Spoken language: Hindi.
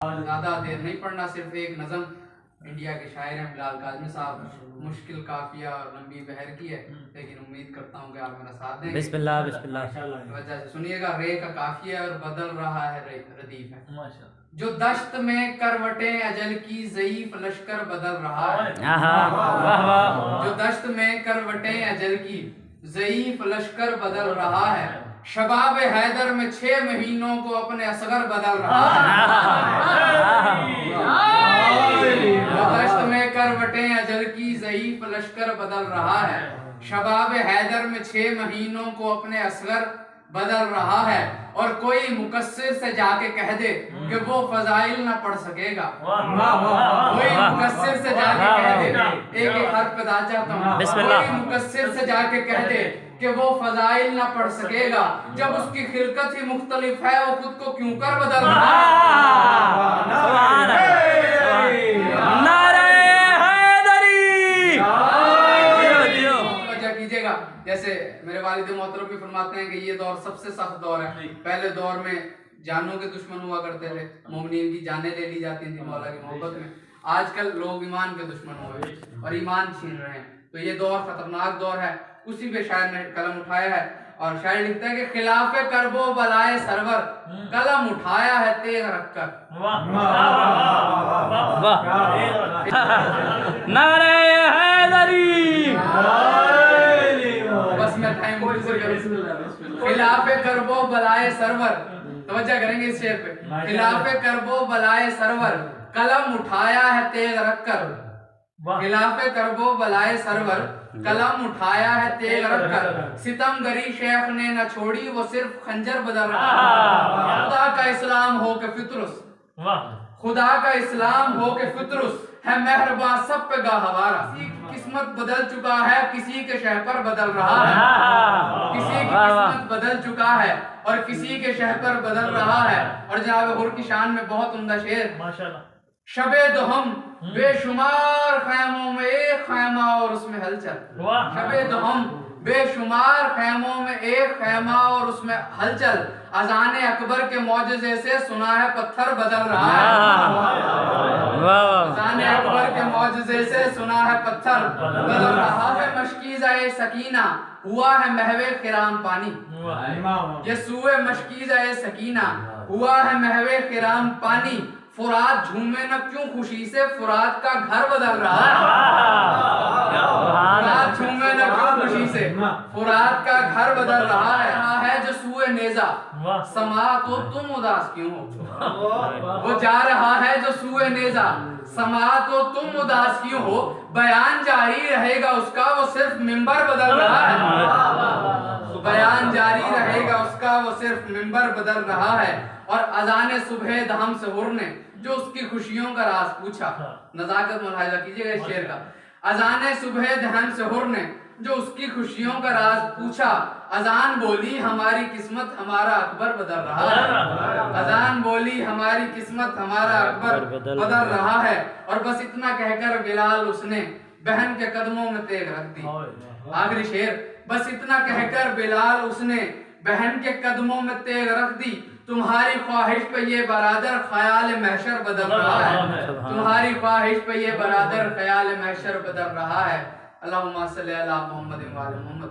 ज्यादा देर नहीं पढ़ना, सिर्फ एक नज़म इंडिया के शायर हैं बिलाल काज़मी साहब, मुश्किल काफिया और लंबी बहर की है, लेकिन उम्मीद करता हूँ कि आप मेरा साथ देंगे। बिस्मिल्लाह बिस्मिल्लाह। वजह से सुनिएगा। रे का काफिया और बदल रहा है रदीफ है, जो दश्त में करवटें अजल की ज़ईफ लश्कर बदल रहा है। जो दश्त में करवटें अजल की ज़ईफ लश्कर बदल रहा है, शबाब हैदर में 6 महीनों को अपने असगर बदल रहा है। दश्त में करवटें अजल की ज़ईफ लश्कर बदल रहा है, शबाब हैदर में 6 महीनों को अपने असगर बदल रहा है। और कोई मुकस्सिर से जाके कह दे कि वो फजाइल ना पढ़ सकेगा। कोई मुकस्सिर से जाके कह दे, एक एक हर्फ बता चाहता हूँ, कोई मुकस्सिर से जाके कह दे कि वो फजाइल ना पढ़ सकेगा, जब उसकी खिलकत ही मुख्तलिफ है वो खुद को क्यों कर बदल रहा है। जैसे मेरे वालिद मोहतरम भी फरमाते हैं कि ये दौर सबसे सख्त दौर है। पहले दौर में जानों के दुश्मन हुआ करते थे, मोमिनीन की जानें ले ली जाती थी मौला की मोहब्बत में। आजकल लोग ईमान के दुश्मन हुए और ईमान छीन रहे हैं, तो ये दौर खतरनाक दौर है। उसी पे शायर ने कलम उठाया है और शायर लिखता है कि खिलाफे करबो बलाए सरवर, कलम उठाया है तेग रखकर। नारे हैदरी। बस मैं टाइम खिलाफे करबो बलाए सरवर, तवज्जो करेंगे इस शेर पे। खिलाफे करबो बलाए सरवर, कलम उठाया है तेग रखकर। खिलाफे करबो बलाए सरवर, कलम उठाया है तेग रखकर। सितमगरी शेख ने न छोड़ी, वो सिर्फ खंजर बदल रहा। खुदा का इस्लाम हो के फितरुस, खुदा का इस्लाम हो के फितरुस है मेहरबान सब पे गाहवारा। किस्मत बदल चुका है, किसी के शहपर बदल रहा है। किसी की किस्मत बदल चुका है और किसी के शहपर बदल रहा है। और जनाब हुर की शान में बहुत उम्दा शेर, माशाल्लाह। शबे दुहम बेशुमार खैमों में एक खैमा और उसमें हलचल। शबे दुहम बेशुमार खैमों में एक खैमा और उसमें हलचल। अज़ाने अकबर के मौजज़े से सुना है पत्थर बदल रहा है। अज़ाने अकबर के मौजज़े से सुना है पत्थर बदल रहा है। मशकीज़ा-ए सकीना हुआ है महवे खिराम पानी। ये सूए मशकीज़ा-ए सकीना हुआ है महवे खिराम पानी। फुरात झूमे न क्यों खुशी से, फुरात का घर बदल रहा है। फुरात झूमे न क्यों खुशी से, फुरात का घर बदल रहा है। जो सूए नेजा समा तो तुम उदास क्यों हो। वो जा रहा है जो सूए नेजा समा तो तुम उदास क्यों हो। बयान जारी रहेगा उसका, वो सिर्फ मिंबर बदल रहा है। बयान जारी रहेगा उसका, वो सिर्फ मिंबर बदल रहा है। और अजाने सुबह दहम से हुर ने जो उसकी खुशियों का राज पूछा, नजाकत मुलाहिजा कीजिएगा इस शेर का। अजाने सुबह दहम से हुर ने जो उसकी खुशियों का राज पूछा, अजान बोली हमारी किस्मत हमारा अकबर बदल रहा है। अजान बोली हमारी किस्मत हमारा अकबर बदल रहा है। और बस इतना कहकर बिलाल उसने बहन के कदमों में तेग रख दी। आखिरी शेर, बस इतना कहकर बिलाल उसने बहन के कदमों में तेग रख दी। तुम्हारी ख्वाहिश पे ये बरादर ख्याल महशर बदल रहा है। तुम्हारी ख्वाहिश पे ये बरादर ख्याल महशर बदल रहा है। अल्लाहुम्मा सल्ली अला मुहम्मद व अला मुहम्मद।